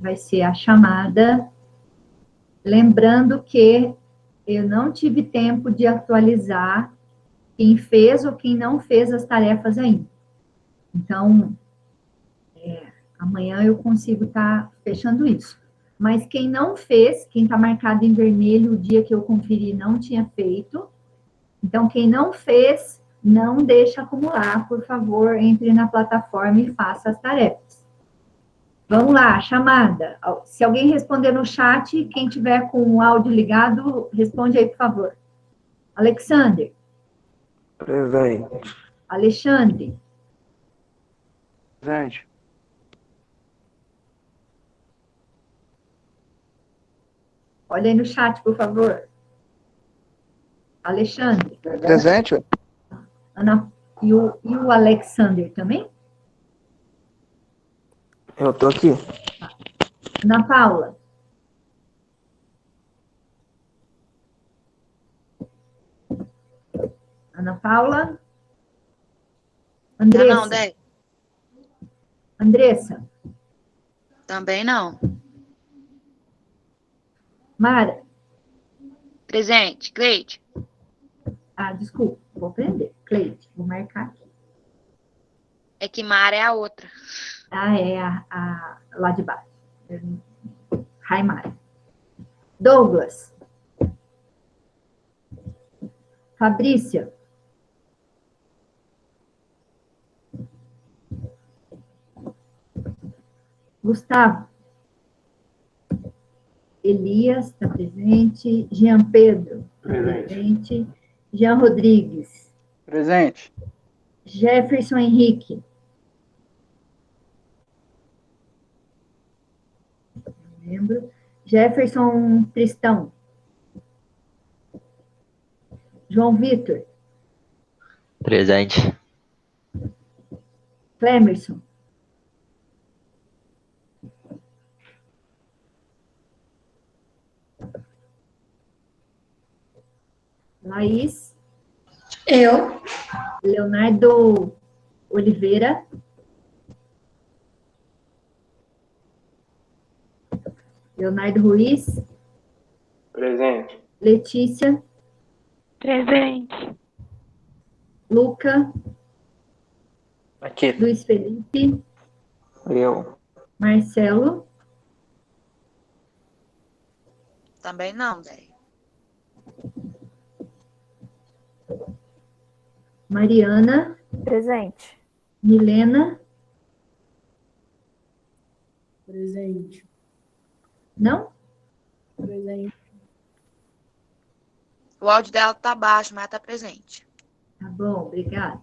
vai ser a chamada, lembrando que eu não tive tempo de atualizar quem fez ou quem não fez as tarefas ainda. Então, amanhã eu consigo estar fechando isso. Mas quem não fez, quem está marcado em vermelho, o dia que eu conferi não tinha feito. Então, quem não fez, não deixa acumular, por favor, entre na plataforma e faça as tarefas. Vamos lá, chamada. Se alguém responder no chat, quem tiver com o áudio ligado, responde aí, por favor. Alexander. Presente. Alexandre. Presente. Olha aí no chat, por favor. Alexandre. Presente. Ana, e o Alexander também? Eu tô aqui. Ana Paula. Ana Paula. Andressa. Não, Dé. Andressa. Também não. Mara. Presente. Cleide. Ah, desculpa, vou aprender. Cleide, vou marcar aqui. É que Mara é a outra. Ah, é a lá de baixo. Raimara. Douglas. Fabrícia. Gustavo. Elias está presente. Jean Pedro. Presente. Jean Rodrigues. Presente. Jefferson Henrique. Lembro. Jefferson Tristão. João Vitor. Presente. Clemerson. Laís. Eu. Leonardo Oliveira. Leonardo Ruiz. Presente. Letícia. Presente. Luca. Aqui. Luiz Felipe. Eu. Marcelo. Também não, Dé. Mariana. Presente. Milena. Presente. Não? Presente. O áudio dela tá baixo, mas tá presente. Tá bom, obrigada.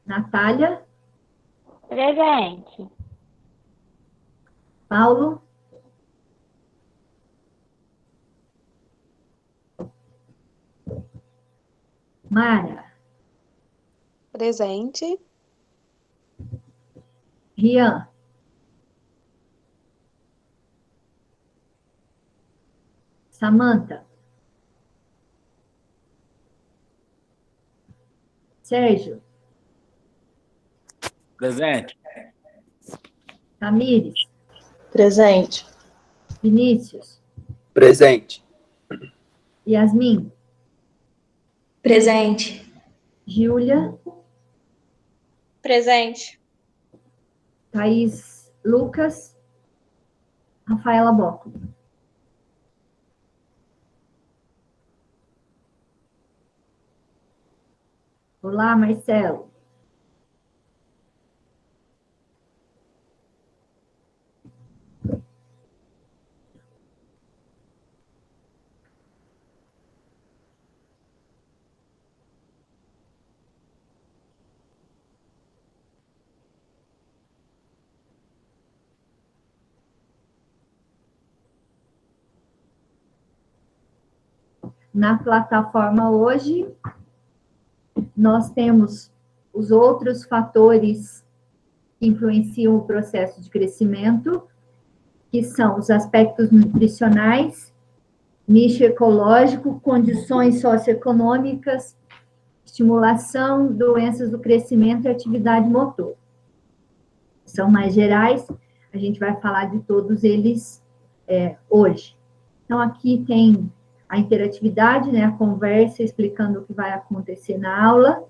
Natália. Presente. Paulo. Mara. Presente. Rian. Samantha. Sérgio. Presente. Tamires. Presente. Vinícius. Presente. Yasmin. Presente. Júlia. Presente. Thaís Lucas. Rafaela Bocco. Olá, Marcelo. Na plataforma hoje, nós temos os outros fatores que influenciam o processo de crescimento, que são os aspectos nutricionais, nicho ecológico, condições socioeconômicas, estimulação, doenças do crescimento e atividade motor. São mais gerais, a gente vai falar de todos eles hoje. Então, aqui tem a interatividade, né, a conversa explicando o que vai acontecer na aula,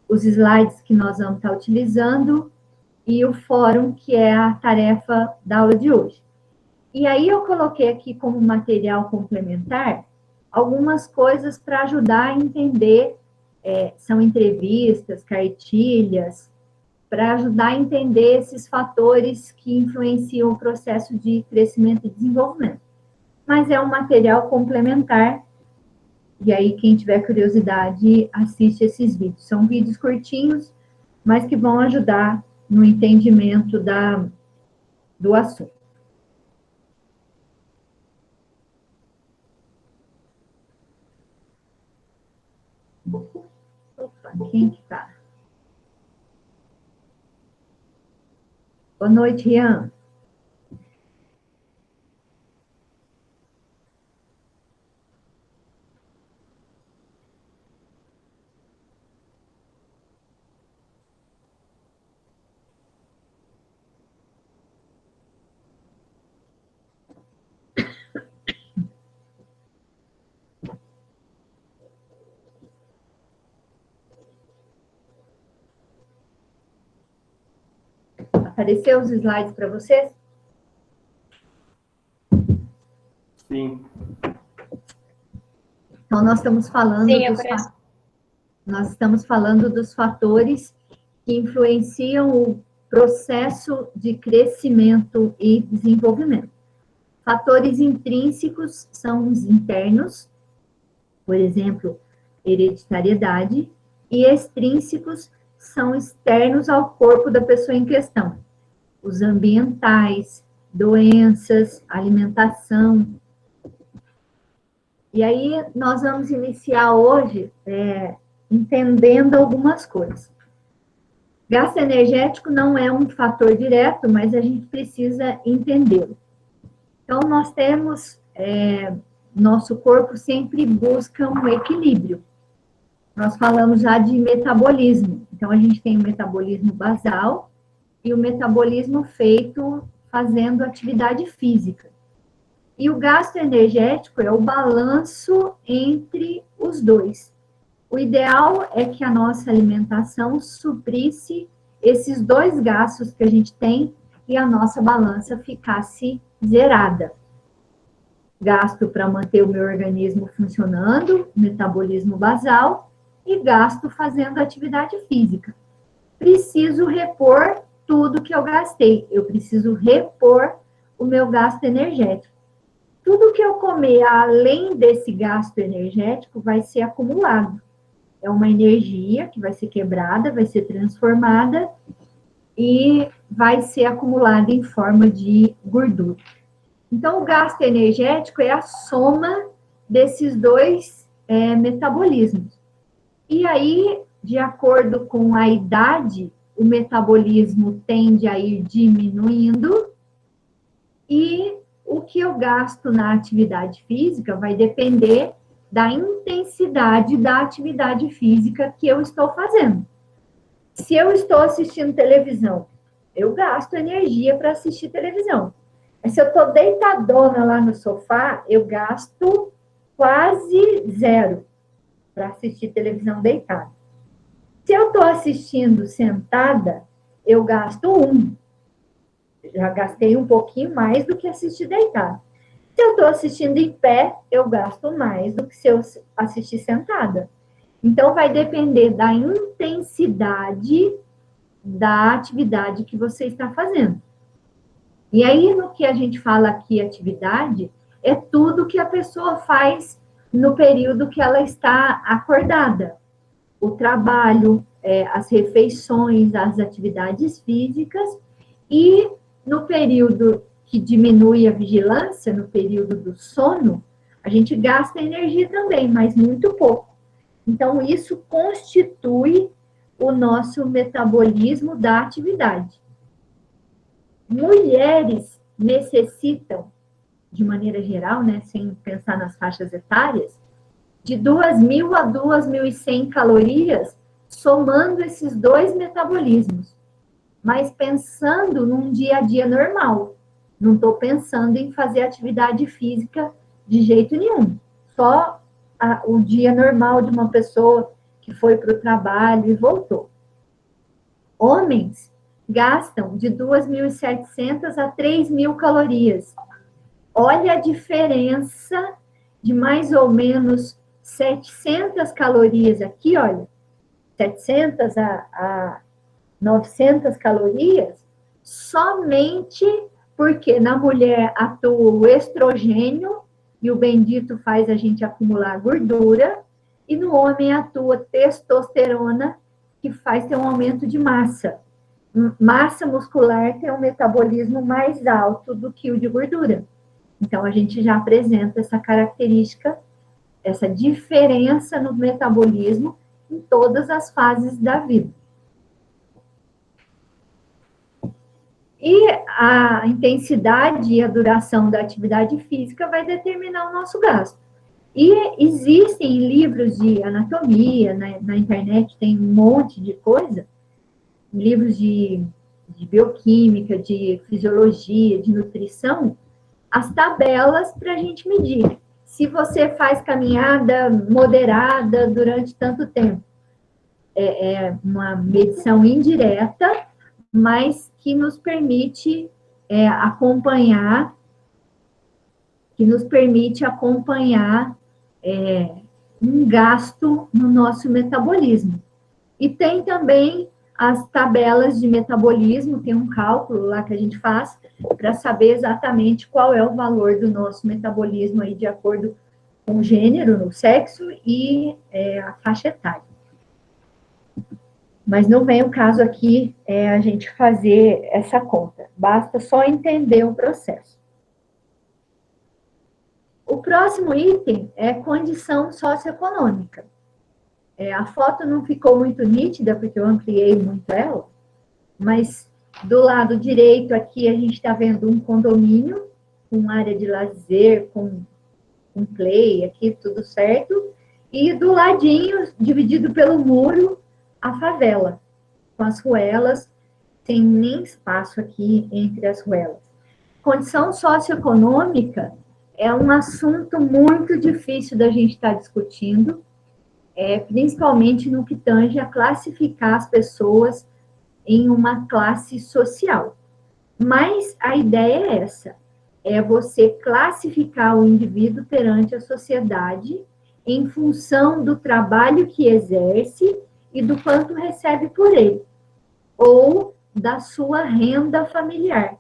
os slides que nós vamos estar utilizando e o fórum, que é a tarefa da aula de hoje. E aí eu coloquei aqui como material complementar algumas coisas para ajudar a entender, são entrevistas, cartilhas, para ajudar a entender esses fatores que influenciam o processo de crescimento e desenvolvimento. Mas é um material complementar, e aí quem tiver curiosidade, assiste esses vídeos. São vídeos curtinhos, mas que vão ajudar no entendimento do assunto. Opa, quem que tá? Boa noite, Rian. Apareceu os slides para vocês? Sim. Então, nós estamos falando dos fatores que influenciam o processo de crescimento e desenvolvimento. Fatores intrínsecos são os internos, por exemplo, hereditariedade, e extrínsecos são externos ao corpo da pessoa em questão. Os ambientais, doenças, alimentação. E aí, nós vamos iniciar hoje entendendo algumas coisas. Gasto energético não é um fator direto, mas a gente precisa entendê-lo. Então, nós temos, nosso corpo sempre busca um equilíbrio. Nós falamos já de metabolismo. Então, a gente tem o metabolismo basal e o metabolismo feito fazendo atividade física. E o gasto energético é o balanço entre os dois. O ideal é que a nossa alimentação suprisse esses dois gastos que a gente tem e a nossa balança ficasse zerada. Gasto para manter o meu organismo funcionando, metabolismo basal, e gasto fazendo atividade física. Preciso repor tudo que eu gastei. Eu preciso repor o meu gasto energético. Tudo que eu comer além desse gasto energético vai ser acumulado. É uma energia que vai ser quebrada, vai ser transformada e vai ser acumulada em forma de gordura. Então, o gasto energético é a soma desses dois metabolismos. E aí, de acordo com a idade, o metabolismo tende a ir diminuindo e o que eu gasto na atividade física vai depender da intensidade da atividade física que eu estou fazendo. Se eu estou assistindo televisão, eu gasto energia para assistir televisão. Mas se eu estou deitadona lá no sofá, eu gasto quase zero para assistir televisão deitada. Se eu estou assistindo sentada, eu gasto 1. Já gastei um pouquinho mais do que assistir deitada. Se eu estou assistindo em pé, eu gasto mais do que se eu assistir sentada. Então, vai depender da intensidade da atividade que você está fazendo. E aí, no que a gente fala aqui, atividade, é tudo que a pessoa faz no período que ela está acordada. O trabalho, as refeições, as atividades físicas, e no período que diminui a vigilância, no período do sono, a gente gasta energia também, mas muito pouco. Então, isso constitui o nosso metabolismo da atividade. Mulheres necessitam, de maneira geral, né, sem pensar nas faixas etárias, de 2.000 a 2.100 calorias, somando esses dois metabolismos. mas pensando num dia a dia normal. Não estou pensando em fazer atividade física de jeito nenhum. Só o dia normal de uma pessoa que foi para o trabalho e voltou. Homens gastam de 2.700 a 3.000 calorias. Olha a diferença de mais ou menos 700 calorias aqui, olha. 700 a 900 calorias, somente porque na mulher atua o estrogênio, e o bendito faz a gente acumular gordura, e no homem atua testosterona, que faz ter um aumento de massa. Massa muscular tem um metabolismo mais alto do que o de gordura. Então, a gente já apresenta essa característica, essa diferença no metabolismo em todas as fases da vida. E a intensidade e a duração da atividade física vai determinar o nosso gasto. E existem livros de anatomia, na internet tem um monte de coisa, livros de bioquímica, de fisiologia, de nutrição, as tabelas para a gente medir. Se você faz caminhada moderada durante tanto tempo, é uma medição indireta, mas que nos permite acompanhar um gasto no nosso metabolismo. E tem também as tabelas de metabolismo, tem um cálculo lá que a gente faz para saber exatamente qual é o valor do nosso metabolismo aí de acordo com o gênero, o sexo e a faixa etária. Mas não vem o caso aqui a gente fazer essa conta. Basta só entender o processo. O próximo item é condição socioeconômica. A foto não ficou muito nítida, porque eu ampliei muito ela, mas do lado direito aqui a gente está vendo um condomínio com área de lazer, com play, aqui tudo certo, e do ladinho, dividido pelo muro, a favela, com as ruelas, tem nem espaço aqui entre as ruelas. Condição socioeconômica é um assunto muito difícil da gente estar discutindo, principalmente no que tange a classificar as pessoas em uma classe social. Mas a ideia é essa, é você classificar o indivíduo perante a sociedade em função do trabalho que exerce e do quanto recebe por ele, ou da sua renda familiar.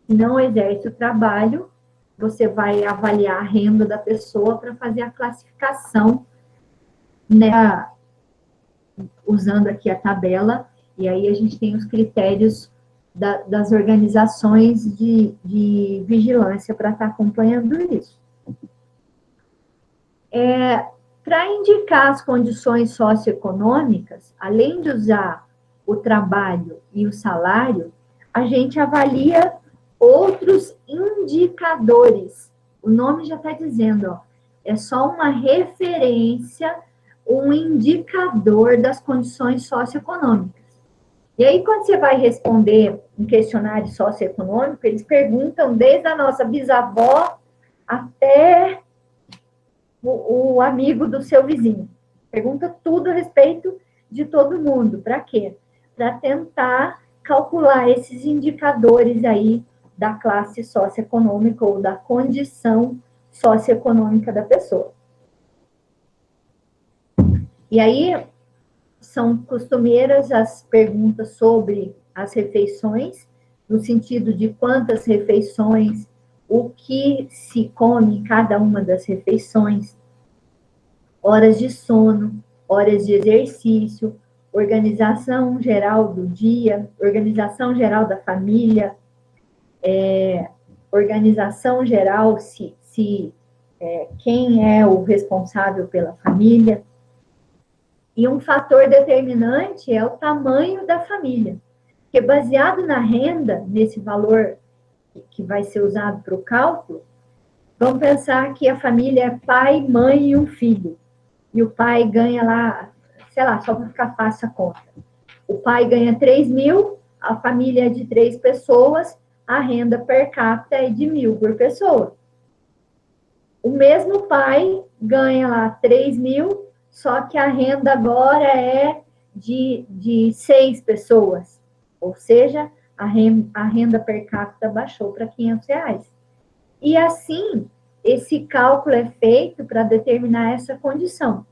Se não exerce o trabalho, você vai avaliar a renda da pessoa para fazer a classificação, né, usando aqui a tabela, e aí a gente tem os critérios das organizações de vigilância para estar acompanhando isso. Para indicar as condições socioeconômicas, além de usar o trabalho e o salário, a gente avalia outros indicadores. O nome já está dizendo, ó, é só uma referência, um indicador das condições socioeconômicas. E aí, quando você vai responder um questionário socioeconômico, eles perguntam desde a nossa bisavó até o amigo do seu vizinho. Pergunta tudo a respeito de todo mundo. Para quê? Para tentar calcular esses indicadores aí da classe socioeconômica ou da condição socioeconômica da pessoa. E aí, são costumeiras as perguntas sobre as refeições, no sentido de quantas refeições, o que se come em cada uma das refeições, horas de sono, horas de exercício, organização geral do dia, organização geral da família, organização geral quem é o responsável pela família. E um fator determinante é o tamanho da família, porque baseado na renda, nesse valor que vai ser usado para o cálculo, vamos pensar que a família é pai, mãe e um filho. E o pai ganha lá, sei lá, só para ficar fácil a conta. O pai ganha 3.000, a família é de 3 pessoas, a renda per capita é de 1.000 por pessoa. O mesmo pai ganha lá 3.000, só que a renda agora é de 6 pessoas. Ou seja, a renda per capita baixou para R$500. E assim, esse cálculo é feito para determinar essa condição.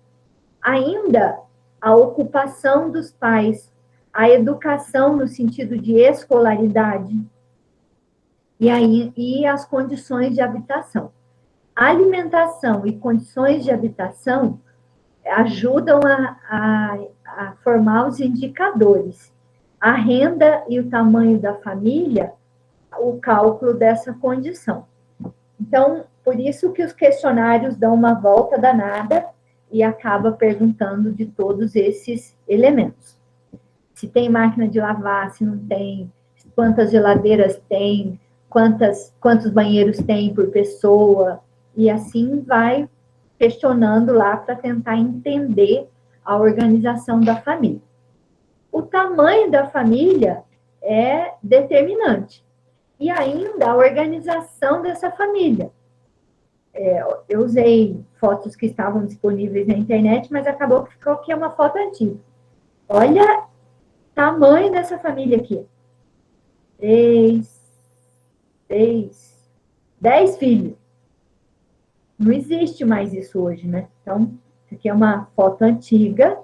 Ainda, a ocupação dos pais, a educação no sentido de escolaridade, e as condições de habitação. A alimentação e condições de habitação ajudam a formar os indicadores. A renda e o tamanho da família, o cálculo dessa condição. Então, por isso que os questionários dão uma volta danada e acaba perguntando de todos esses elementos. Se tem máquina de lavar, se não tem, quantas geladeiras tem, quantos banheiros tem por pessoa, e assim vai questionando lá para tentar entender a organização da família. O tamanho da família é determinante. E ainda a organização dessa família. Eu usei fotos que estavam disponíveis na internet, mas acabou que ficou aqui uma foto antiga. Olha o tamanho dessa família aqui. 10 filhos. Não existe mais isso hoje, né? Então, isso aqui é uma foto antiga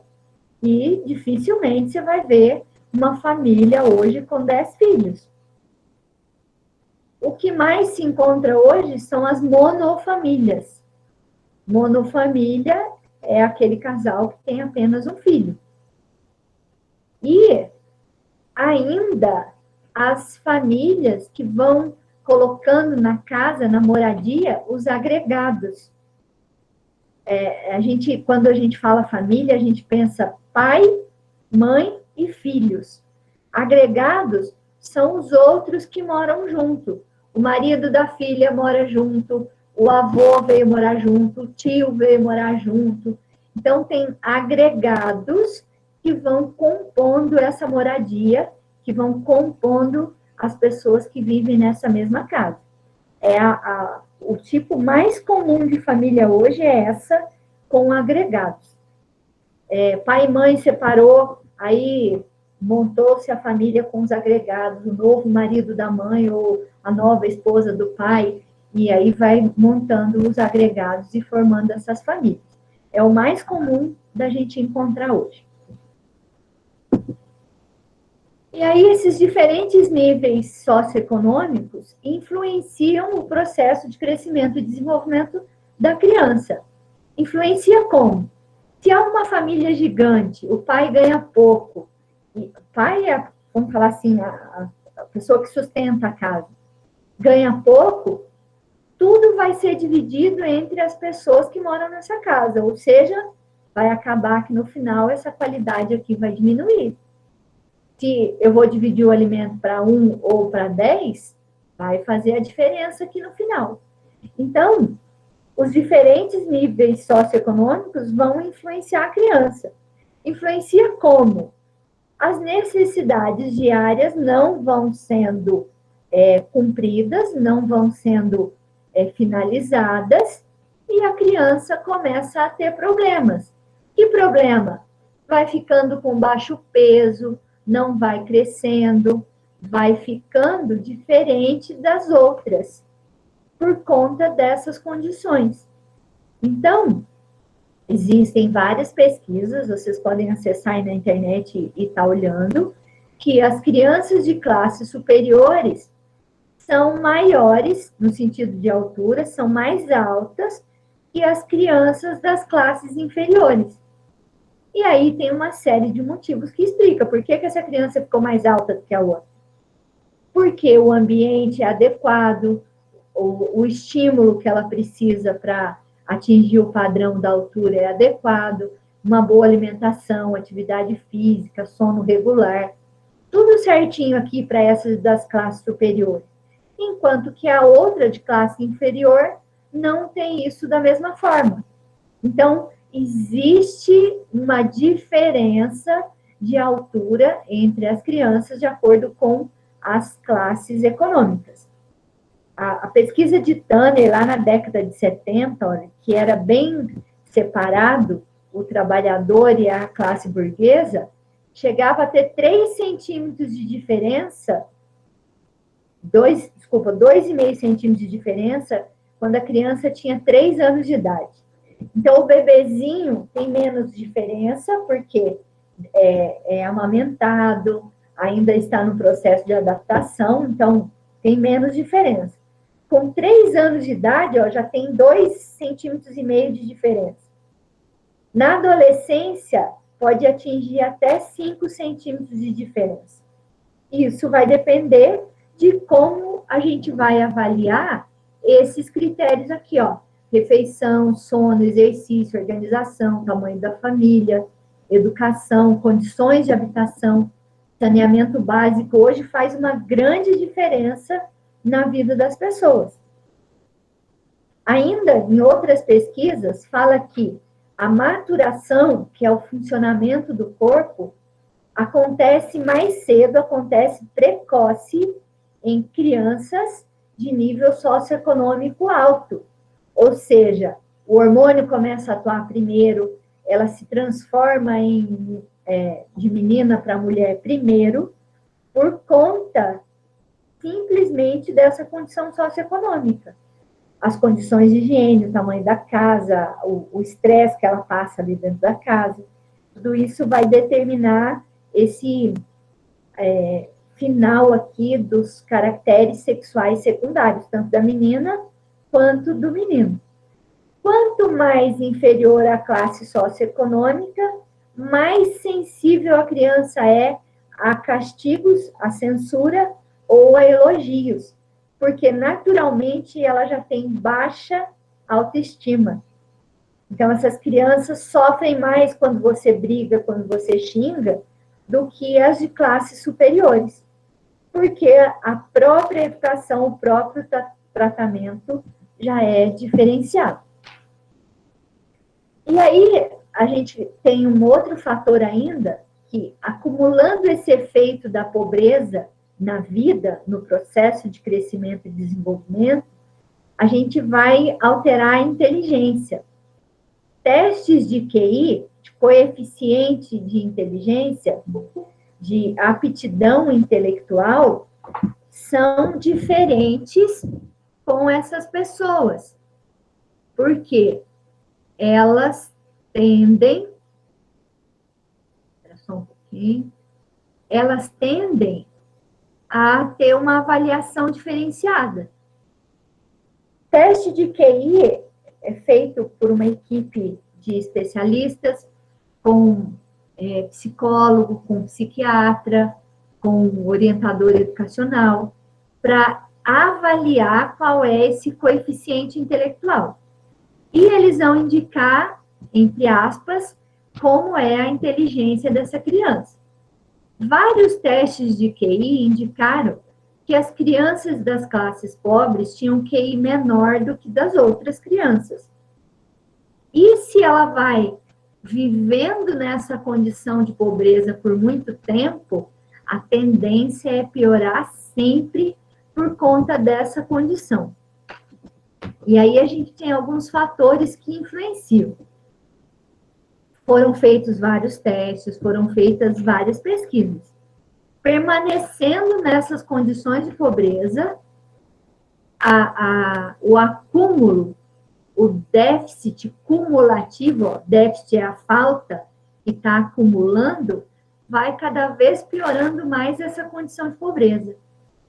e dificilmente você vai ver uma família hoje com 10 filhos. O que mais se encontra hoje são as monofamílias. Monofamília é aquele casal que tem apenas um filho. E ainda as famílias que vão colocando na casa, na moradia, os agregados. Quando a gente fala família, a gente pensa pai, mãe e filhos. Agregados são os outros que moram junto. O marido da filha mora junto, o avô veio morar junto, o tio veio morar junto. Então, tem agregados que vão compondo essa moradia, que vão compondo as pessoas que vivem nessa mesma casa. O tipo mais comum de família hoje é essa, com agregados. Pai e mãe separou, aí montou-se a família com os agregados, o novo marido da mãe ou a nova esposa do pai, e aí vai montando os agregados e formando essas famílias. É o mais comum da gente encontrar hoje. E aí, esses diferentes níveis socioeconômicos influenciam o processo de crescimento e desenvolvimento da criança. Influencia como? Se há uma família gigante, o pai ganha pouco, e o pai é, vamos falar assim, a pessoa que sustenta a casa, ganha pouco, tudo vai ser dividido entre as pessoas que moram nessa casa, ou seja, vai acabar que no final essa qualidade aqui vai diminuir. Se eu vou dividir o alimento para 1 ou para 10, vai fazer a diferença aqui no final. Então, os diferentes níveis socioeconômicos vão influenciar a criança. Influencia como? As necessidades diárias não vão sendo cumpridas, não vão sendo finalizadas, e a criança começa a ter problemas. Que problema? Vai ficando com baixo peso, não vai crescendo, vai ficando diferente das outras, por conta dessas condições. Então, existem várias pesquisas, vocês podem acessar aí na internet e estar olhando, que as crianças de classes superiores são maiores, no sentido de altura, são mais altas que as crianças das classes inferiores. E aí tem uma série de motivos que explica por que essa criança ficou mais alta do que a outra. Porque o ambiente é adequado, o estímulo que ela precisa para atingir o padrão da altura é adequado, uma boa alimentação, atividade física, sono regular, tudo certinho aqui para essas das classes superiores. Enquanto que a outra de classe inferior não tem isso da mesma forma. Então, existe uma diferença de altura entre as crianças de acordo com as classes econômicas. A pesquisa de Tanner, lá na década de 70, olha, que era bem separado o trabalhador e a classe burguesa, chegava a ter 3 centímetros de diferença, 2,5 centímetros de diferença, quando a criança tinha 3 anos de idade. Então, o bebezinho tem menos diferença, porque é amamentado, ainda está no processo de adaptação, então tem menos diferença. Com 3 anos de idade, ó, já tem 2,5 centímetros de diferença. Na adolescência, pode atingir até 5 centímetros de diferença. Isso vai depender de como a gente vai avaliar esses critérios aqui, ó. Refeição, sono, exercício, organização, tamanho da família, educação, condições de habitação, saneamento básico. Hoje faz uma grande diferença na vida das pessoas. Ainda, em outras pesquisas, fala que a maturação, que é o funcionamento do corpo, acontece mais cedo, acontece precoce em crianças de nível socioeconômico alto. Ou seja, o hormônio começa a atuar primeiro, ela se transforma de menina para mulher primeiro, por conta simplesmente dessa condição socioeconômica. As condições de higiene, o tamanho da casa, o estresse que ela passa ali dentro da casa, tudo isso vai determinar esse final aqui dos caracteres sexuais secundários, tanto da menina quanto do menino. Quanto mais inferior a classe socioeconômica, mais sensível a criança é a castigos, a censura ou a elogios, porque naturalmente ela já tem baixa autoestima. Então, essas crianças sofrem mais quando você briga, quando você xinga, do que as de classes superiores, porque a própria educação, o próprio tratamento já é diferenciado. E aí, a gente tem um outro fator ainda, que acumulando esse efeito da pobreza na vida, no processo de crescimento e desenvolvimento, a gente vai alterar a inteligência. Testes de QI, de coeficiente de inteligência, de aptidão intelectual, são diferentes com essas pessoas. Por quê? Elas tendem, espera só um pouquinho, elas tendem a ter uma avaliação diferenciada. Teste de QI é feito por uma equipe de especialistas, com psicólogo, com psiquiatra, com orientador educacional, para avaliar qual é esse coeficiente intelectual. E eles vão indicar, entre aspas, como é a inteligência dessa criança. Vários testes de QI indicaram que as crianças das classes pobres tinham QI menor do que das outras crianças. E se ela vai vivendo nessa condição de pobreza por muito tempo, a tendência é piorar sempre por conta dessa condição. E aí a gente tem alguns fatores que influenciam. Foram feitos vários testes, foram feitas várias pesquisas. Permanecendo nessas condições de pobreza, o acúmulo, o déficit cumulativo, ó, déficit é a falta que está acumulando, vai cada vez piorando mais essa condição de pobreza.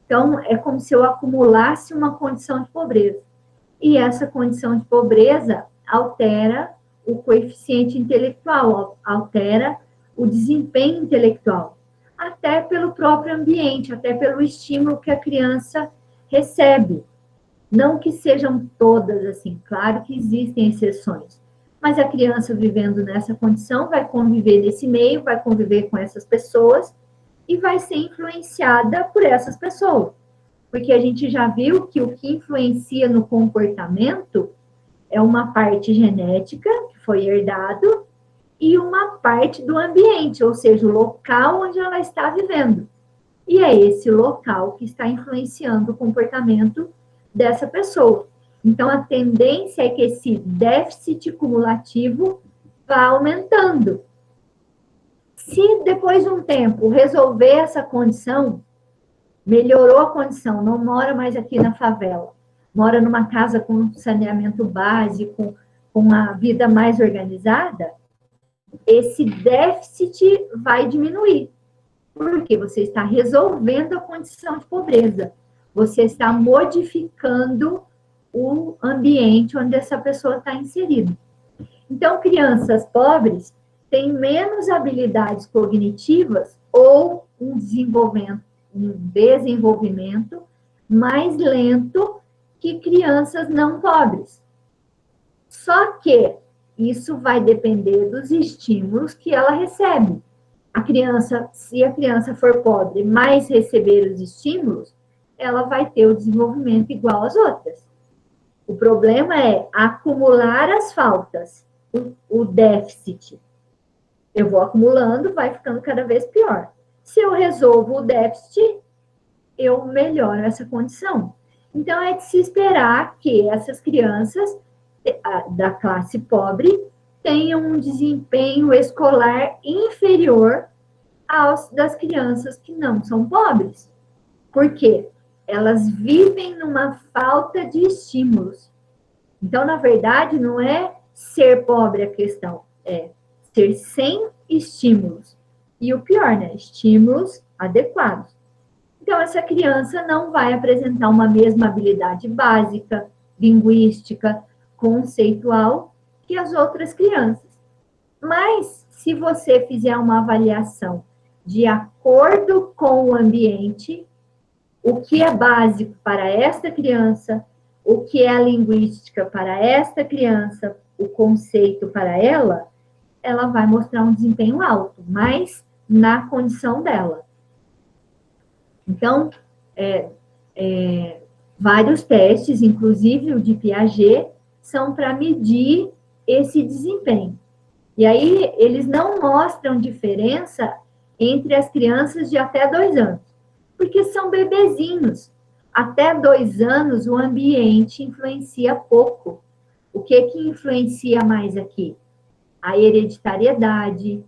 Então, é como se eu acumulasse uma condição de pobreza. E essa condição de pobreza altera o coeficiente intelectual, altera o desempenho intelectual, até pelo próprio ambiente, até pelo estímulo que a criança recebe. Não que sejam todas assim, claro que existem exceções, mas a criança vivendo nessa condição vai conviver nesse meio, vai conviver com essas pessoas e vai ser influenciada por essas pessoas. Porque a gente já viu que o que influencia no comportamento é uma parte genética, que foi herdado, e uma parte do ambiente, ou seja, o local onde ela está vivendo. E é esse local que está influenciando o comportamento dessa pessoa. Então, a tendência é que esse déficit cumulativo vá aumentando. Se depois de um tempo resolver essa condição, melhorou a condição, não mora mais aqui na favela, mora numa casa com saneamento básico, com a vida mais organizada, esse déficit vai diminuir. Porque você está resolvendo a condição de pobreza. Você está modificando o ambiente onde essa pessoa está inserida. Então, crianças pobres têm menos habilidades cognitivas ou um desenvolvimento mais lento que crianças não pobres. Só que isso vai depender dos estímulos que ela recebe. A criança, se a criança for pobre, mais receber os estímulos, ela vai ter o desenvolvimento igual às outras. O problema é acumular as faltas, o déficit. Eu vou acumulando, vai ficando cada vez pior. Se eu resolvo o déficit, eu melhoro essa condição. Então, é de se esperar que essas crianças da classe pobre tenham um desempenho escolar inferior aos das crianças que não são pobres. Por quê? Elas vivem numa falta de estímulos. Então, na verdade, não é ser pobre a questão, é ser sem estímulos. E o pior, né? Estímulos adequados. Então, essa criança não vai apresentar uma mesma habilidade básica, linguística, conceitual que as outras crianças. Mas, se você fizer uma avaliação de acordo com o ambiente, o que é básico para esta criança, o que é a linguística para esta criança, o conceito para ela, ela vai mostrar um desempenho alto, mas na condição dela. Então, vários testes, inclusive o de Piaget, são para medir esse desempenho. E aí, eles não mostram diferença entre as crianças de até 2 anos, porque são bebezinhos. Até 2 anos, o ambiente influencia pouco. O que influencia mais aqui? A hereditariedade,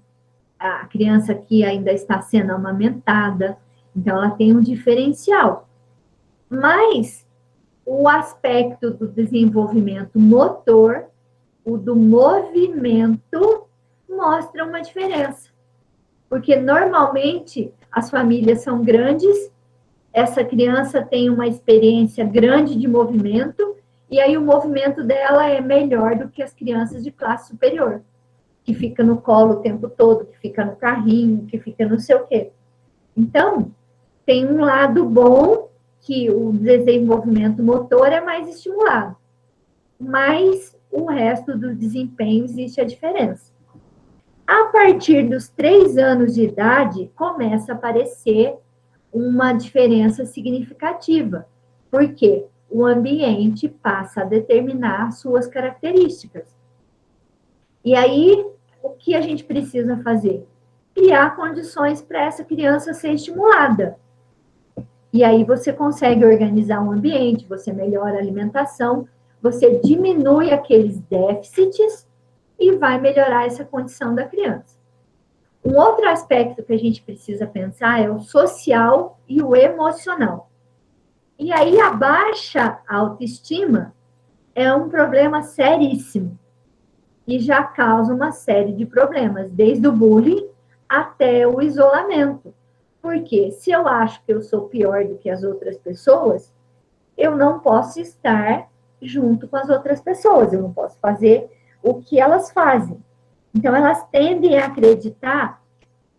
a criança que ainda está sendo amamentada, então ela tem um diferencial. Mas o aspecto do desenvolvimento motor, o do movimento, mostra uma diferença. Porque normalmente as famílias são grandes, essa criança tem uma experiência grande de movimento, e aí o movimento dela é melhor do que as crianças de classe superior, que fica no colo o tempo todo, que fica no carrinho, que fica não sei o quê. Então, tem um lado bom, que o desenvolvimento motor é mais estimulado, mas o resto do desempenho existe a diferença. A partir dos 3 anos de idade, começa a aparecer uma diferença significativa, porque o ambiente passa a determinar suas características. E aí, o que a gente precisa fazer? Criar condições para essa criança ser estimulada. E aí você consegue organizar o ambiente, você melhora a alimentação, você diminui aqueles déficits e vai melhorar essa condição da criança. Um outro aspecto que a gente precisa pensar é o social e o emocional. E aí a baixa autoestima é um problema seríssimo e já causa uma série de problemas, desde o bullying até o isolamento. Porque se eu acho que eu sou pior do que as outras pessoas, eu não posso estar junto com as outras pessoas, eu não posso fazer o que elas fazem. Então, elas tendem a acreditar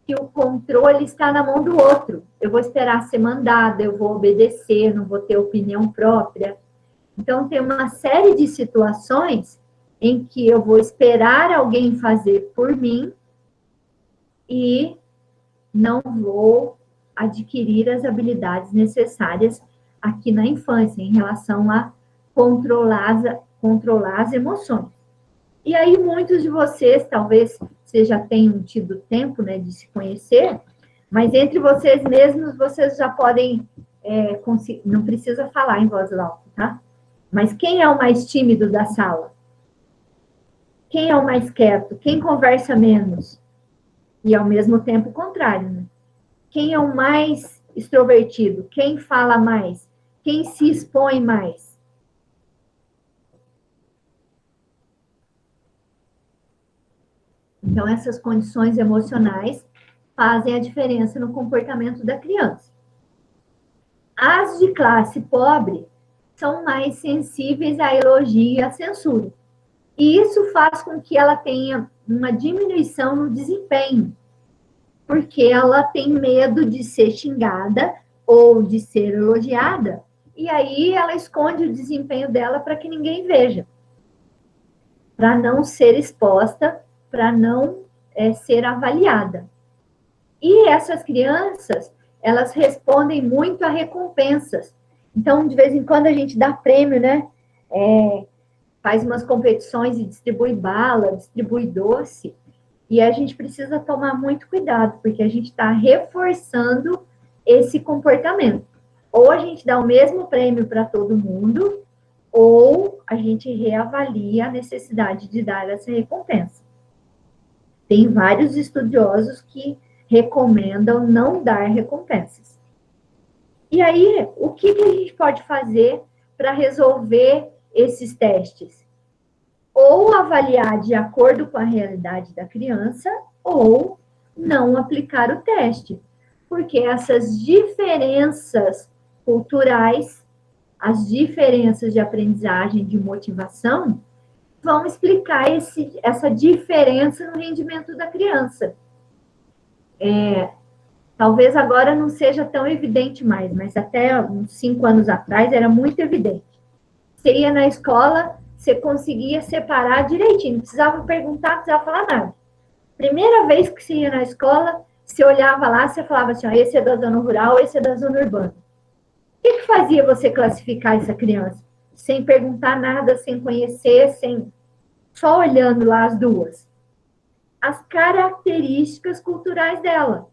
que o controle está na mão do outro. Eu vou esperar ser mandada, eu vou obedecer, não vou ter opinião própria. Então, tem uma série de situações em que eu vou esperar alguém fazer por mim e não vou adquirir as habilidades necessárias aqui na infância, em relação a controlar as emoções. E aí, muitos de vocês talvez vocês já tenham tido tempo, né, de se conhecer, mas entre vocês mesmos, vocês já podem, não precisa falar em voz alta, tá? Mas quem é o mais tímido da sala? Quem é o mais quieto? Quem conversa menos? E, ao mesmo tempo, o contrário, né? Quem é o mais extrovertido? Quem fala mais? Quem se expõe mais? Então, essas condições emocionais fazem a diferença no comportamento da criança. As de classe pobre são mais sensíveis a elogio e a censura. E isso faz com que ela tenha uma diminuição no desempenho, porque ela tem medo de ser xingada ou de ser elogiada, e aí ela esconde o desempenho dela para que ninguém veja, para não ser exposta, para não ser avaliada. E essas crianças, elas respondem muito a recompensas. Então, de vez em quando a gente dá prêmio, né? Faz umas competições e distribui bala, distribui doce, e a gente precisa tomar muito cuidado, porque a gente está reforçando esse comportamento. Ou a gente dá o mesmo prêmio para todo mundo, ou a gente reavalia a necessidade de dar essa recompensa. Tem vários estudiosos que recomendam não dar recompensas. E aí, o que a gente pode fazer para resolver esses testes? Ou avaliar de acordo com a realidade da criança, ou não aplicar o teste. Porque essas diferenças culturais, as diferenças de aprendizagem, de motivação, vão explicar essa diferença no rendimento da criança. Talvez agora não seja tão evidente mais, mas até uns 5 anos atrás era muito evidente. Você ia na escola, você conseguia separar direitinho, não precisava perguntar, não precisava falar nada. Primeira vez que você ia na escola, você olhava lá, você falava assim, esse é da zona rural, esse é da zona urbana. O que fazia você classificar essa criança? Sem perguntar nada, sem conhecer, só olhando lá as duas. As características culturais dela.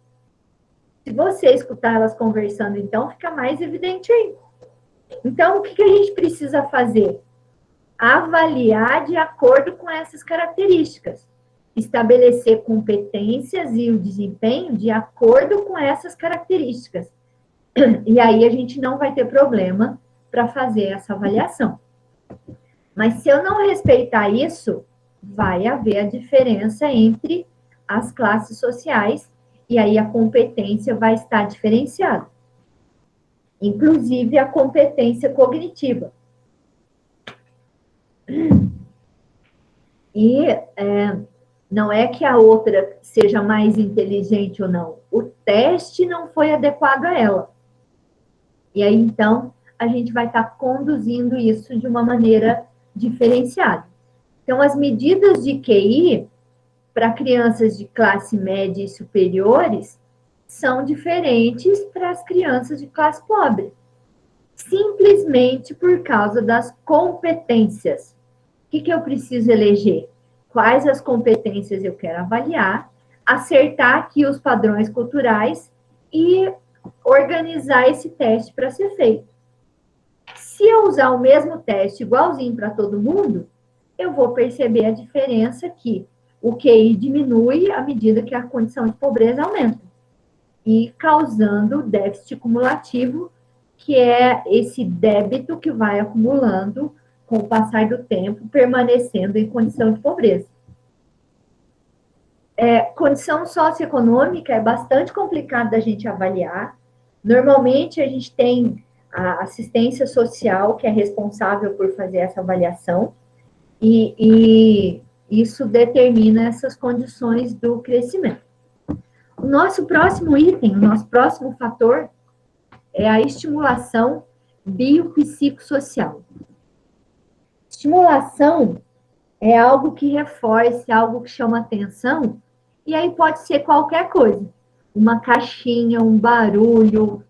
Se você escutar elas conversando, então, fica mais evidente ainda. Então, o que a gente precisa fazer? Avaliar de acordo com essas características. Estabelecer competências e o desempenho de acordo com essas características. E aí a gente não vai ter problema para fazer essa avaliação. Mas se eu não respeitar isso, vai haver a diferença entre as classes sociais e aí a competência vai estar diferenciada. Inclusive a competência cognitiva. E não é que a outra seja mais inteligente ou não. O teste não foi adequado a ela. E aí, então, a gente vai estar conduzindo isso de uma maneira diferenciada. Então, as medidas de QI para crianças de classe média e superiores são diferentes para as crianças de classe pobre. Simplesmente por causa das competências. O que eu preciso eleger? Quais as competências eu quero avaliar, acertar aqui os padrões culturais e organizar esse teste para ser feito. Se eu usar o mesmo teste igualzinho para todo mundo, eu vou perceber a diferença que o QI diminui à medida que a condição de pobreza aumenta. E causando déficit cumulativo, que é esse débito que vai acumulando com o passar do tempo, permanecendo em condição de pobreza. Condição socioeconômica é bastante complicado da gente avaliar. Normalmente, a gente tem a assistência social, que é responsável por fazer essa avaliação, e isso determina essas condições do crescimento. O nosso próximo item, o nosso próximo fator, é a estimulação biopsicossocial. Estimulação é algo que reforce, algo que chama atenção, e aí pode ser qualquer coisa. Uma caixinha, um barulho,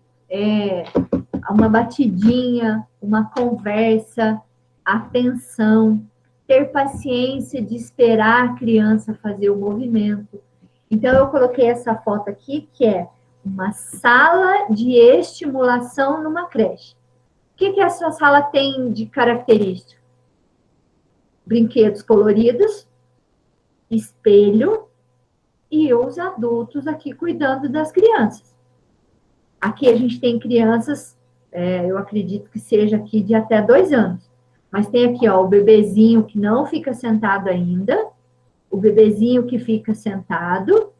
uma batidinha, uma conversa, atenção. ter paciência de esperar a criança fazer o movimento. Então, eu coloquei essa foto aqui, que é uma sala de estimulação numa creche. O que essa sala tem de característica? Brinquedos coloridos, espelho e os adultos aqui cuidando das crianças. Aqui a gente tem crianças, eu acredito que seja aqui de até 2 anos. Mas tem aqui, ó, o bebezinho que não fica sentado ainda, o bebezinho que fica sentado,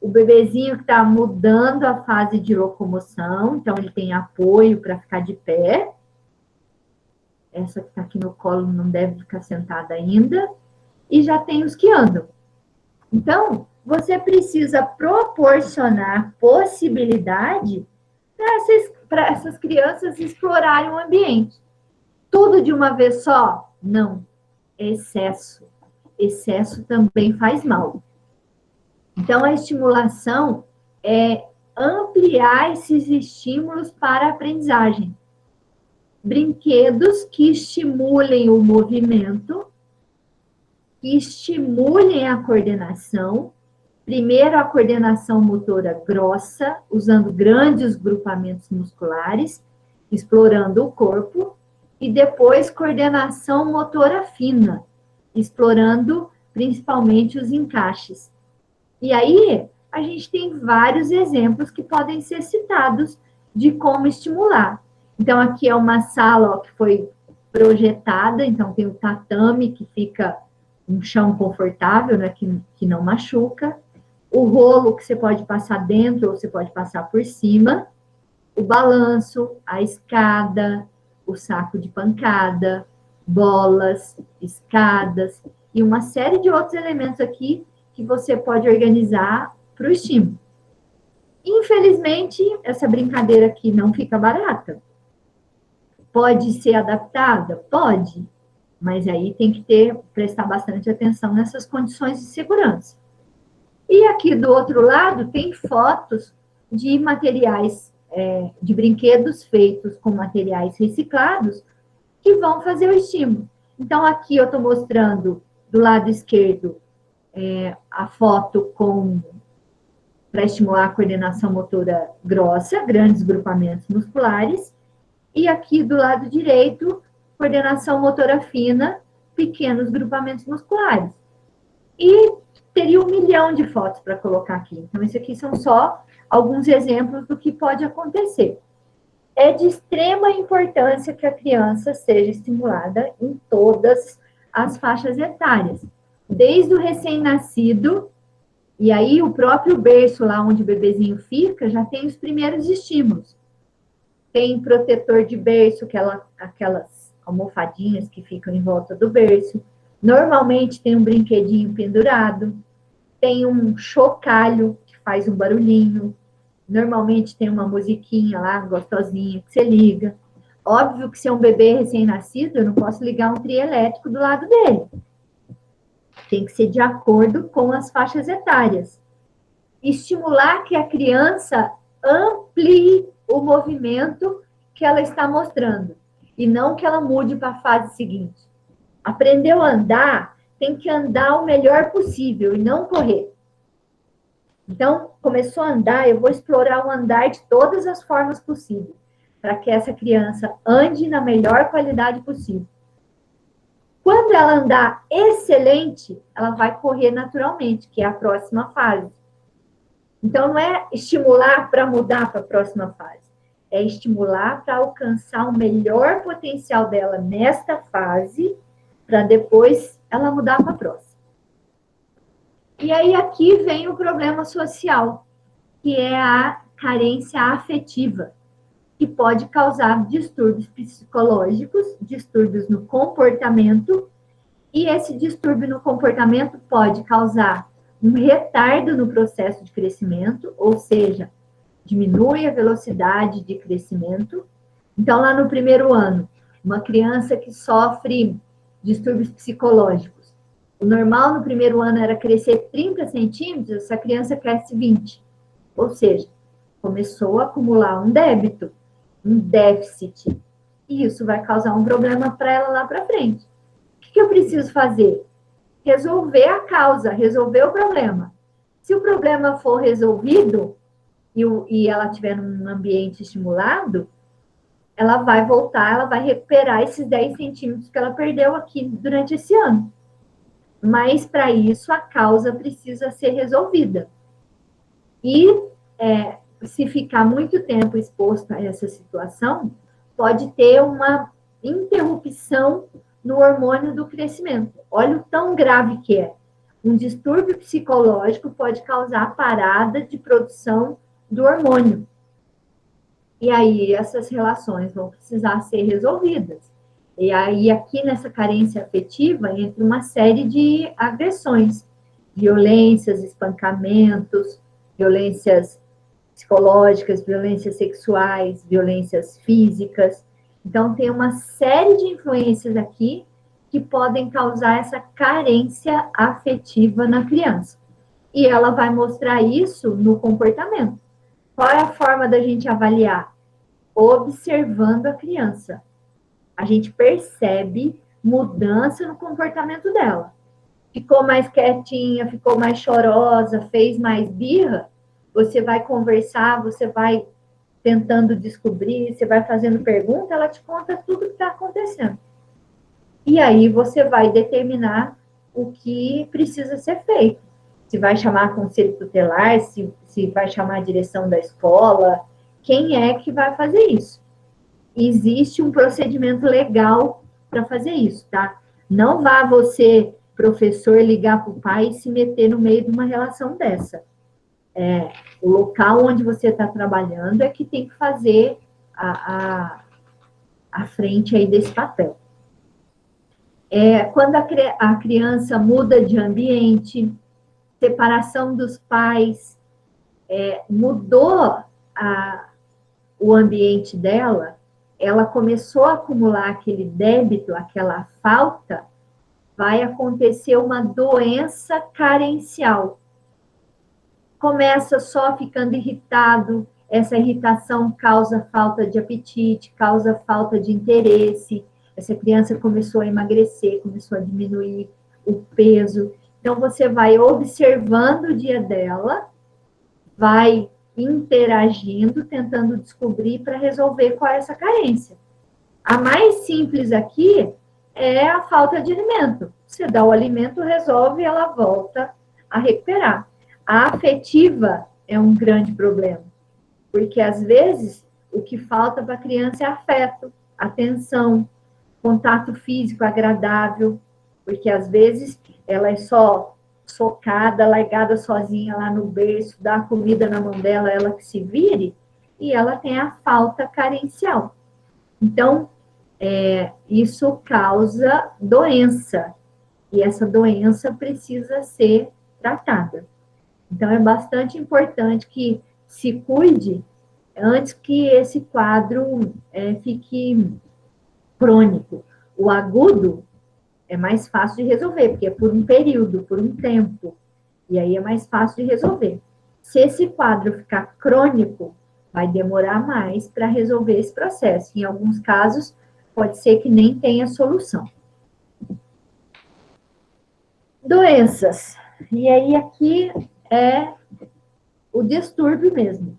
o bebezinho que está mudando a fase de locomoção, então ele tem apoio para ficar de pé. Essa que está aqui no colo não deve ficar sentada ainda. E já tem os que andam. Então, você precisa proporcionar possibilidade para essas crianças explorarem o ambiente. Tudo de uma vez só? Não. Excesso. Excesso também faz mal. Então, a estimulação é ampliar esses estímulos para a aprendizagem. Brinquedos que estimulem o movimento, que estimulem a coordenação. Primeiro, a coordenação motora grossa, usando grandes grupamentos musculares, explorando o corpo. E depois, coordenação motora fina, explorando principalmente os encaixes. E aí, a gente tem vários exemplos que podem ser citados de como estimular. Então, aqui é uma sala, ó, que foi projetada, então tem o tatame, que fica um chão confortável, né, que não machuca. O rolo, que você pode passar dentro ou você pode passar por cima. O balanço, a escada, o saco de pancada, bolas, escadas e uma série de outros elementos aqui que você pode organizar para o estímulo. Infelizmente, essa brincadeira aqui não fica barata. Pode ser adaptada? Pode. Mas aí tem que prestar bastante atenção nessas condições de segurança. E aqui do outro lado tem fotos de materiais, de brinquedos feitos com materiais reciclados que vão fazer o estímulo. Então aqui eu estou mostrando do lado esquerdo a foto para estimular a coordenação motora grossa, grandes grupamentos musculares. E aqui do lado direito, coordenação motora fina, pequenos grupamentos musculares. E teria 1 milhão de fotos para colocar aqui. Então, esses aqui são só alguns exemplos do que pode acontecer. É de extrema importância que a criança seja estimulada em todas as faixas etárias. Desde o recém-nascido, e aí o próprio berço lá onde o bebezinho fica, já tem os primeiros estímulos. Tem protetor de berço, aquelas almofadinhas que ficam em volta do berço. Normalmente tem um brinquedinho pendurado. Tem um chocalho que faz um barulhinho. Normalmente tem uma musiquinha lá, gostosinha, que você liga. Óbvio que se é um bebê recém-nascido, eu não posso ligar um trio elétrico do lado dele. Tem que ser de acordo com as faixas etárias. Estimular que a criança amplie o movimento que ela está mostrando. E não que ela mude para a fase seguinte. Aprendeu a andar, tem que andar o melhor possível e não correr. Então, começou a andar, eu vou explorar o andar de todas as formas possíveis, para que essa criança ande na melhor qualidade possível. Quando ela andar excelente, ela vai correr naturalmente, que é a próxima fase. Então, não é estimular para mudar para a próxima fase. É estimular para alcançar o melhor potencial dela nesta fase, para depois ela mudar para a próxima. E aí, aqui vem o problema social, que é a carência afetiva, que pode causar distúrbios psicológicos, distúrbios no comportamento, e esse distúrbio no comportamento pode causar um retardo no processo de crescimento, ou seja, diminui a velocidade de crescimento. Então, lá no primeiro ano, uma criança que sofre distúrbios psicológicos, o normal no primeiro ano era crescer 30 centímetros, essa criança cresce 20. Ou seja, começou a acumular um débito, um déficit. E isso vai causar um problema para ela lá para frente. O que eu preciso fazer? Resolver a causa, resolver o problema. Se o problema for resolvido e ela estiver num ambiente estimulado, ela vai voltar, ela vai recuperar esses 10 centímetros que ela perdeu aqui durante esse ano. Mas, para isso, a causa precisa ser resolvida. E se ficar muito tempo exposto a essa situação, pode ter uma interrupção no hormônio do crescimento. Olha o tão grave que é. Um distúrbio psicológico pode causar parada de produção do hormônio. E aí essas relações vão precisar ser resolvidas. E aí aqui nessa carência afetiva entra uma série de agressões, violências, espancamentos, violências psicológicas, violências sexuais, violências físicas. Então tem uma série de influências aqui que podem causar essa carência afetiva na criança. E ela vai mostrar isso no comportamento. Qual é a forma da gente avaliar? Observando a criança. A gente percebe mudança no comportamento dela. Ficou mais quietinha, ficou mais chorosa, fez mais birra, você vai conversar, você vai tentando descobrir, você vai fazendo pergunta, ela te conta tudo o que está acontecendo. E aí você vai determinar o que precisa ser feito. Se vai chamar conselho tutelar, se vai chamar a direção da escola, quem é que vai fazer isso? Existe um procedimento legal para fazer isso, tá? Não vá você, professor, ligar para o pai e se meter no meio de uma relação dessa. O local onde você está trabalhando é que tem que fazer a frente aí desse papel. Quando a criança muda de ambiente, separação dos pais, mudou o ambiente dela, ela começou a acumular aquele débito, aquela falta, vai acontecer uma doença carencial. Começa só ficando irritado, essa irritação causa falta de apetite, causa falta de interesse, essa criança começou a emagrecer, começou a diminuir o peso. Então, você vai observando o dia dela, vai interagindo, tentando descobrir para resolver qual é essa carência. A mais simples aqui é a falta de alimento. Você dá o alimento, resolve, ela volta a recuperar. A afetiva é um grande problema, porque às vezes o que falta para a criança é afeto, atenção, contato físico agradável, porque às vezes ela é só socada, largada sozinha lá no berço, dá a comida na mão dela, ela que se vire, e ela tem a falta carencial. Então, isso causa doença, e essa doença precisa ser tratada. Então, é bastante importante que se cuide antes que esse quadro fique crônico. O agudo é mais fácil de resolver, porque é por um período, por um tempo. E aí é mais fácil de resolver. Se esse quadro ficar crônico, vai demorar mais para resolver esse processo. Em alguns casos, pode ser que nem tenha solução. Doenças. E aí aqui é o distúrbio mesmo.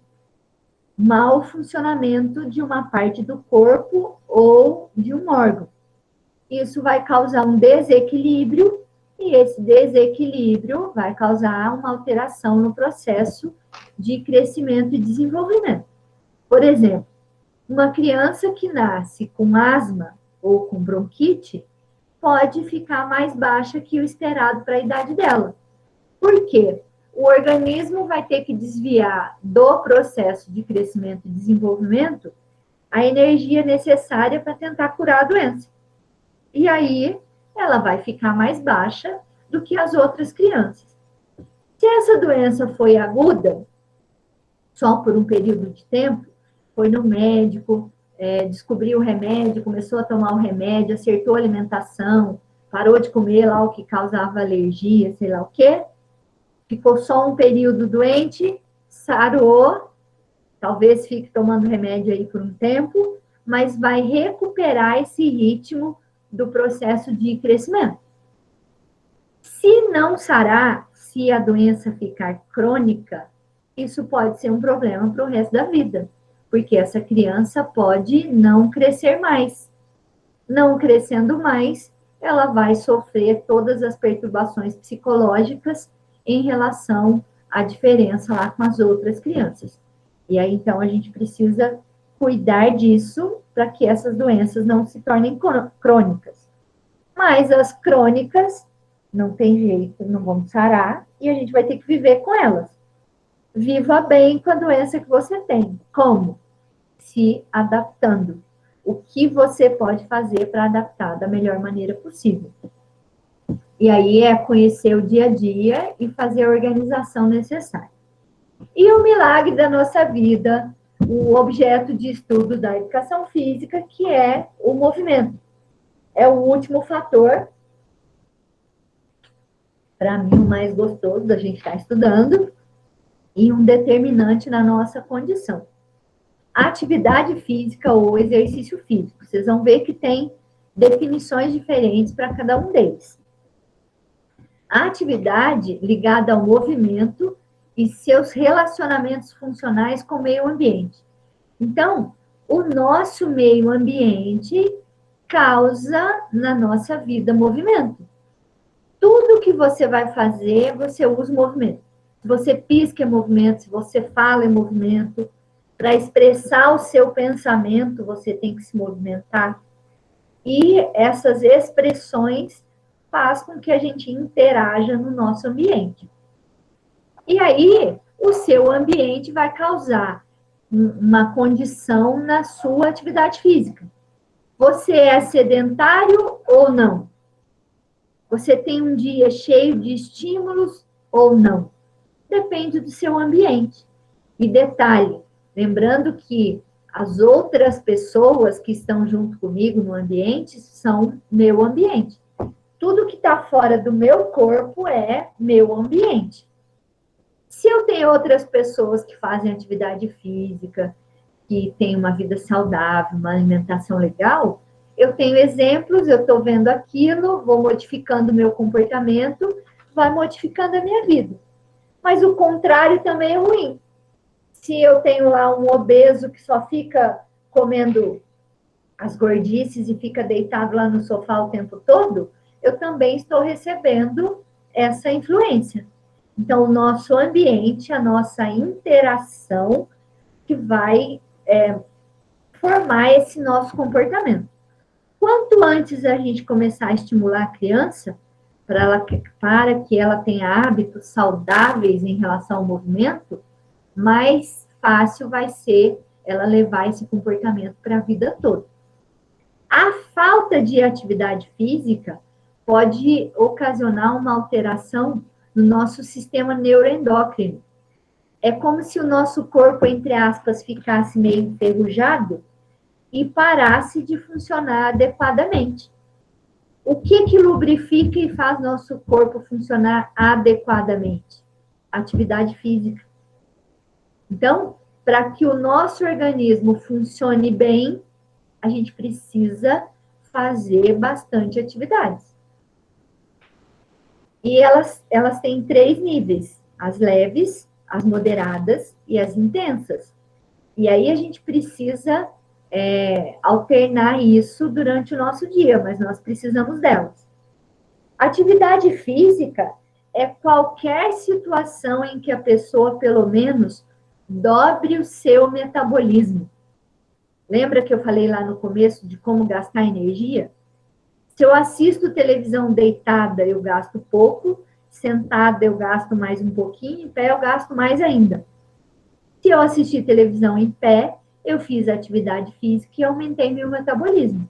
Mau funcionamento de uma parte do corpo ou de um órgão. Isso vai causar um desequilíbrio, e esse desequilíbrio vai causar uma alteração no processo de crescimento e desenvolvimento. Por exemplo, uma criança que nasce com asma ou com bronquite pode ficar mais baixa que o esperado para a idade dela. Por quê? O organismo vai ter que desviar do processo de crescimento e desenvolvimento a energia necessária para tentar curar a doença. E aí, ela vai ficar mais baixa do que as outras crianças. Se essa doença foi aguda, só por um período de tempo, foi no médico, descobriu o remédio, começou a tomar o remédio, acertou a alimentação, parou de comer lá o que causava alergia, sei lá o quê, ficou só um período doente, sarou, talvez fique tomando remédio aí por um tempo, mas vai recuperar esse ritmo do processo de crescimento. Se não sarar, se a doença ficar crônica, isso pode ser um problema para o resto da vida, porque essa criança pode não crescer mais. Não crescendo mais, ela vai sofrer todas as perturbações psicológicas em relação à diferença lá com as outras crianças. E aí, então, a gente precisa cuidar disso para que essas doenças não se tornem crônicas. Mas as crônicas, não tem jeito, não vão sarar, e a gente vai ter que viver com elas. Viva bem com a doença que você tem. Como? Se adaptando. O que você pode fazer para adaptar da melhor maneira possível. E aí é conhecer o dia a dia e fazer a organização necessária. E o milagre da nossa vida, o objeto de estudo da educação física, que é o movimento. É o último fator, para mim, o mais gostoso da gente estar estudando, e um determinante na nossa condição. Atividade física ou exercício físico. Vocês vão ver que tem definições diferentes para cada um deles. A atividade ligada ao movimento e seus relacionamentos funcionais com o meio ambiente. Então, o nosso meio ambiente causa na nossa vida movimento. Tudo que você vai fazer, você usa movimento. Se você pisca é movimento, se você fala é movimento. Para expressar o seu pensamento, você tem que se movimentar. E essas expressões faz com que a gente interaja no nosso ambiente. E aí, o seu ambiente vai causar uma condição na sua atividade física. Você é sedentário ou não? Você tem um dia cheio de estímulos ou não? Depende do seu ambiente. E detalhe, lembrando que as outras pessoas que estão junto comigo no ambiente são meu ambiente. Tudo que está fora do meu corpo é meu ambiente. Se eu tenho outras pessoas que fazem atividade física, que têm uma vida saudável, uma alimentação legal, eu tenho exemplos, eu estou vendo aquilo, vou modificando o meu comportamento, vai modificando a minha vida. Mas o contrário também é ruim. Se eu tenho lá um obeso que só fica comendo as gordices e fica deitado lá no sofá o tempo todo, eu também estou recebendo essa influência. Então, o nosso ambiente, a nossa interação, que vai formar esse nosso comportamento. Quanto antes a gente começar a estimular a criança, para que ela tenha hábitos saudáveis em relação ao movimento, mais fácil vai ser ela levar esse comportamento para a vida toda. A falta de atividade física pode ocasionar uma alteração no nosso sistema neuroendócrino. É como se o nosso corpo, entre aspas, ficasse meio enferrujado e parasse de funcionar adequadamente. O que lubrifica e faz nosso corpo funcionar adequadamente? Atividade física. Então, para que o nosso organismo funcione bem, a gente precisa fazer bastante atividades. E elas têm 3 níveis: as leves, as moderadas e as intensas. E aí a gente precisa alternar isso durante o nosso dia, mas nós precisamos delas. Atividade física é qualquer situação em que a pessoa, pelo menos, dobre o seu metabolismo. Lembra que eu falei lá no começo de como gastar energia? Se eu assisto televisão deitada, eu gasto pouco, sentada eu gasto mais um pouquinho, em pé eu gasto mais ainda. Se eu assistir televisão em pé, eu fiz atividade física e aumentei meu metabolismo.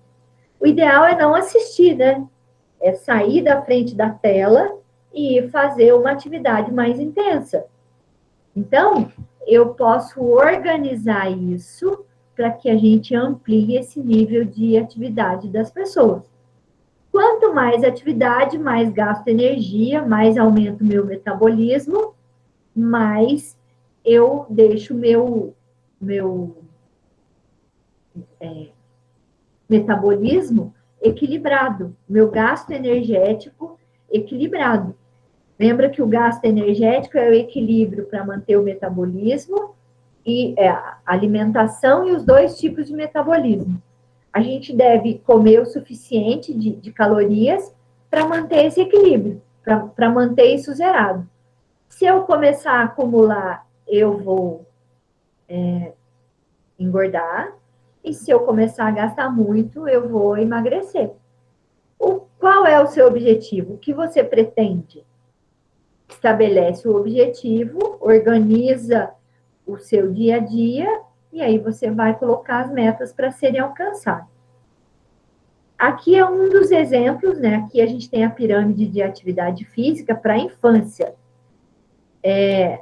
O ideal é não assistir, né? É sair da frente da tela e fazer uma atividade mais intensa. Então, eu posso organizar isso para que a gente amplie esse nível de atividade das pessoas. Quanto mais atividade, mais gasto energia, mais aumento o meu metabolismo, mais eu deixo meu metabolismo equilibrado, meu gasto energético equilibrado. Lembra que o gasto energético é o equilíbrio para manter o metabolismo e a alimentação e os dois tipos de metabolismo. A gente deve comer o suficiente de calorias para manter esse equilíbrio, para manter isso zerado. Se eu começar a acumular, eu vou engordar, e se eu começar a gastar muito, eu vou emagrecer. Qual é o seu objetivo? O que você pretende? Estabelece o objetivo, organiza o seu dia a dia, e aí você vai colocar as metas para serem alcançadas. Aqui é um dos exemplos, né? Aqui a gente tem a pirâmide de atividade física para a infância.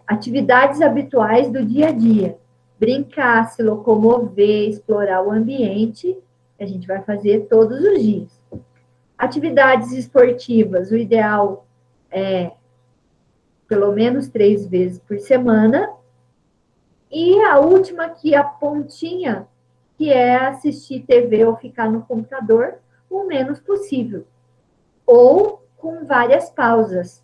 Atividades habituais do dia a dia. Brincar, se locomover, explorar o ambiente, a gente vai fazer todos os dias. Atividades esportivas, o ideal é pelo menos 3 vezes por semana. E a última aqui, a pontinha, que é assistir TV ou ficar no computador o menos possível. Ou com várias pausas.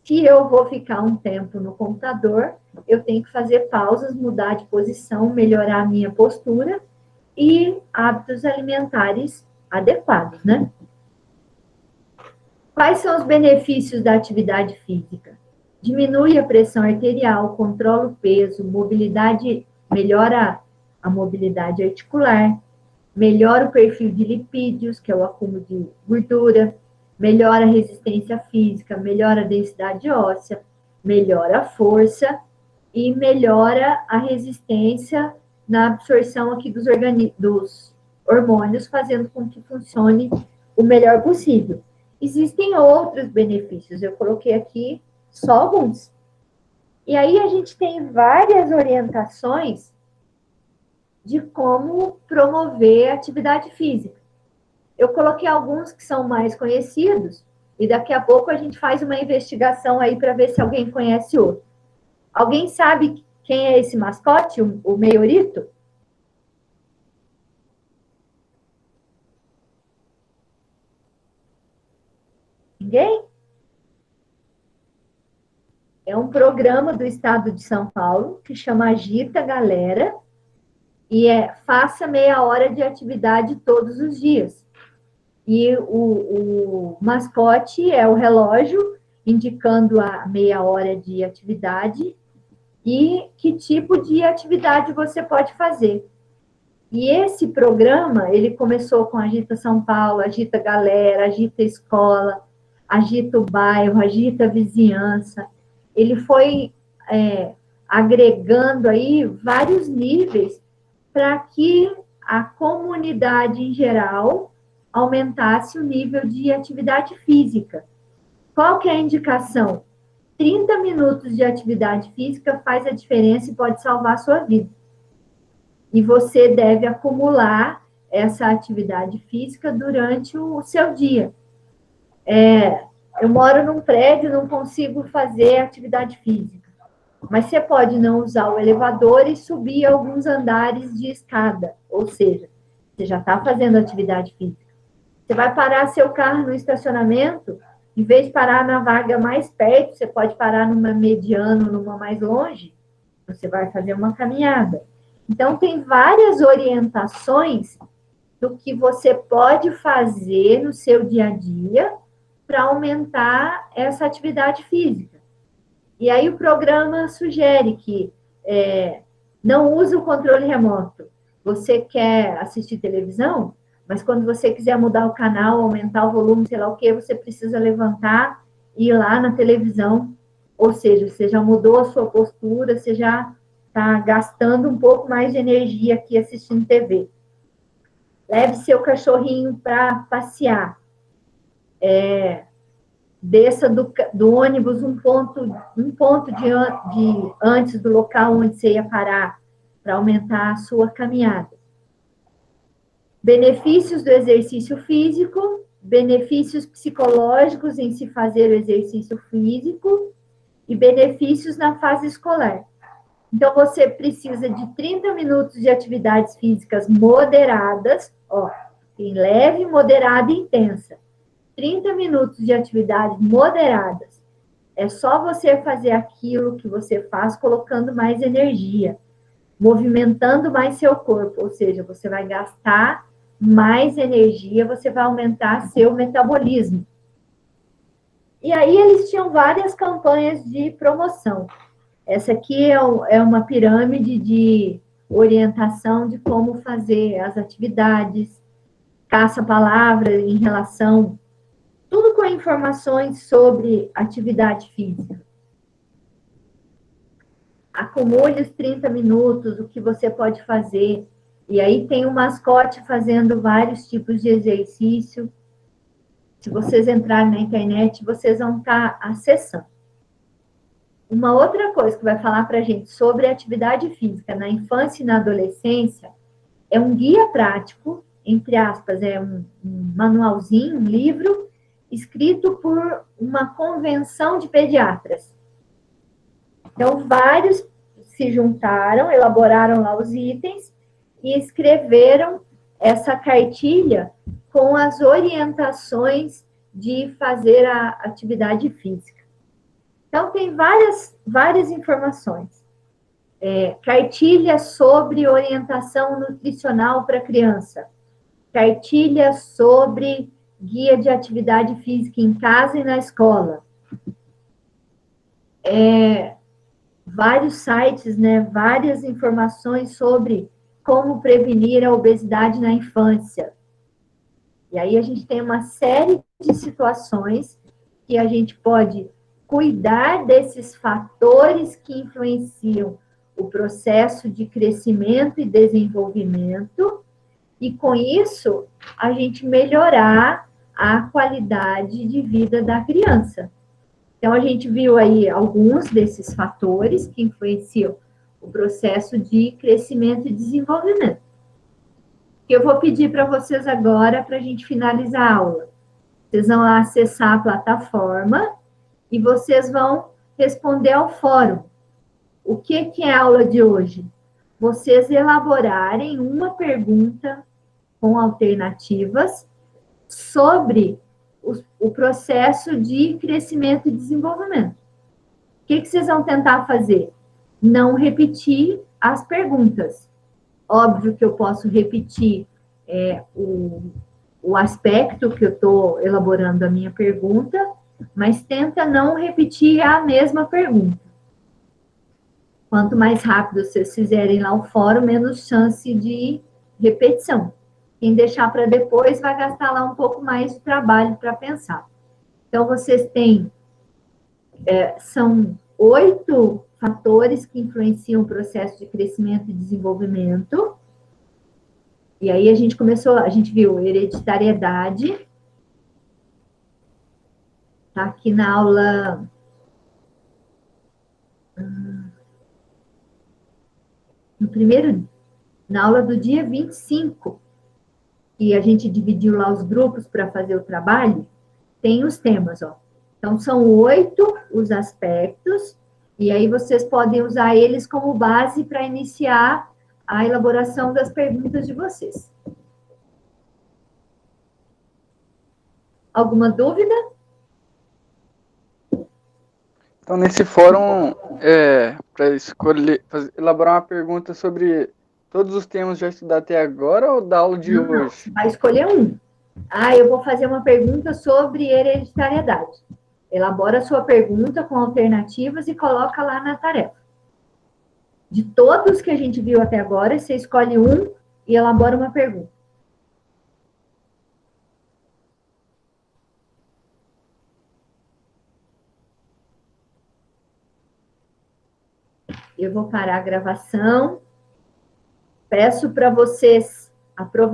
Se eu vou ficar um tempo no computador, eu tenho que fazer pausas, mudar de posição, melhorar a minha postura e hábitos alimentares adequados, né? Quais são os benefícios da atividade física? Diminui a pressão arterial, controla o peso, mobilidade, melhora a mobilidade articular, melhora o perfil de lipídios, que é o acúmulo de gordura, melhora a resistência física, melhora a densidade óssea, melhora a força e melhora a resistência na absorção aqui dos hormônios, fazendo com que funcione o melhor possível. Existem outros benefícios, eu coloquei aqui só alguns. E aí a gente tem várias orientações de como promover a atividade física. Eu coloquei alguns que são mais conhecidos, e daqui a pouco a gente faz uma investigação aí para ver se alguém conhece outro. Alguém sabe quem é esse mascote, o Meiorito? Ninguém? É um programa do estado de São Paulo que chama Agita Galera e faça meia hora de atividade todos os dias. E o mascote é o relógio indicando a meia hora de atividade e que tipo de atividade você pode fazer. E esse programa, ele começou com Agita São Paulo, Agita Galera, Agita Escola, Agita o Bairro, Agita a Vizinhança. Ele foi agregando aí vários níveis para que a comunidade em geral aumentasse o nível de atividade física. Qual que é a indicação? 30 minutos de atividade física faz a diferença e pode salvar a sua vida. E você deve acumular essa atividade física durante o seu dia. Eu moro num prédio, não consigo fazer atividade física. Mas você pode não usar o elevador e subir alguns andares de escada. Ou seja, você já está fazendo atividade física. Você vai parar seu carro no estacionamento, em vez de parar na vaga mais perto, você pode parar numa mediana, numa mais longe, você vai fazer uma caminhada. Então, tem várias orientações do que você pode fazer no seu dia a dia para aumentar essa atividade física. E aí o programa sugere que não use o controle remoto. Você quer assistir televisão? Mas quando você quiser mudar o canal, aumentar o volume, sei lá o que, você precisa levantar e ir lá na televisão. Ou seja, você já mudou a sua postura, você já está gastando um pouco mais de energia aqui assistindo TV. Leve seu cachorrinho para passear. Desça do ônibus um ponto antes do local onde você ia parar, para aumentar a sua caminhada. Benefícios do exercício físico, benefícios psicológicos em se fazer o exercício físico e benefícios na fase escolar. Então, você precisa de 30 minutos de atividades físicas moderadas, Tem leve, moderada e intensa. 30 minutos de atividades moderadas. É só você fazer aquilo que você faz colocando mais energia, movimentando mais seu corpo, ou seja, você vai gastar mais energia, você vai aumentar seu metabolismo. E aí eles tinham várias campanhas de promoção. Essa aqui é uma pirâmide de orientação de como fazer as atividades, caça-palavra em relação, tudo com informações sobre atividade física. Acumule os 30 minutos, o que você pode fazer. E aí tem um mascote fazendo vários tipos de exercício. Se vocês entrarem na internet, vocês vão estar acessando. Uma outra coisa que vai falar para a gente sobre atividade física na infância e na adolescência é um guia prático, entre aspas, é um manualzinho, um livro, escrito por uma convenção de pediatras. Então, vários se juntaram, elaboraram lá os itens e escreveram essa cartilha com as orientações de fazer a atividade física. Então, tem várias informações. Cartilha sobre orientação nutricional para criança. Cartilha sobre guia de atividade física em casa e na escola. Vários sites, né? Várias informações sobre como prevenir a obesidade na infância. E aí a gente tem uma série de situações que a gente pode cuidar desses fatores que influenciam o processo de crescimento e desenvolvimento, e com isso a gente melhorar a qualidade de vida da criança. Então, a gente viu aí alguns desses fatores que influenciam o processo de crescimento e desenvolvimento. Que eu vou pedir para vocês agora, para a gente finalizar a aula. Vocês vão lá acessar a plataforma e vocês vão responder ao fórum. O que é a aula de hoje? Vocês elaborarem uma pergunta com alternativas sobre o processo de crescimento e desenvolvimento. O que vocês vão tentar fazer? Não repetir as perguntas. Óbvio que eu posso repetir o aspecto que eu estou elaborando a minha pergunta, mas tenta não repetir a mesma pergunta. Quanto mais rápido vocês fizerem lá o fórum, menos chance de repetição. Quem deixar para depois vai gastar lá um pouco mais de trabalho para pensar. Então, vocês têm, são 8 fatores que influenciam o processo de crescimento e desenvolvimento. E aí a gente viu hereditariedade. Tá aqui na aula... na aula do dia 25, que a gente dividiu lá os grupos para fazer o trabalho, tem os temas, ó. Então, são 8 os aspectos, e aí vocês podem usar eles como base para iniciar a elaboração das perguntas de vocês. Alguma dúvida? Então, nesse fórum, para elaborar uma pergunta sobre todos os temas já estudados até agora ou da aula de hoje? Vai escolher um. Eu vou fazer uma pergunta sobre hereditariedade. Elabora a sua pergunta com alternativas e coloca lá na tarefa. De todos que a gente viu até agora, você escolhe um e elabora uma pergunta. Eu vou parar a gravação. Peço para vocês aproveitarem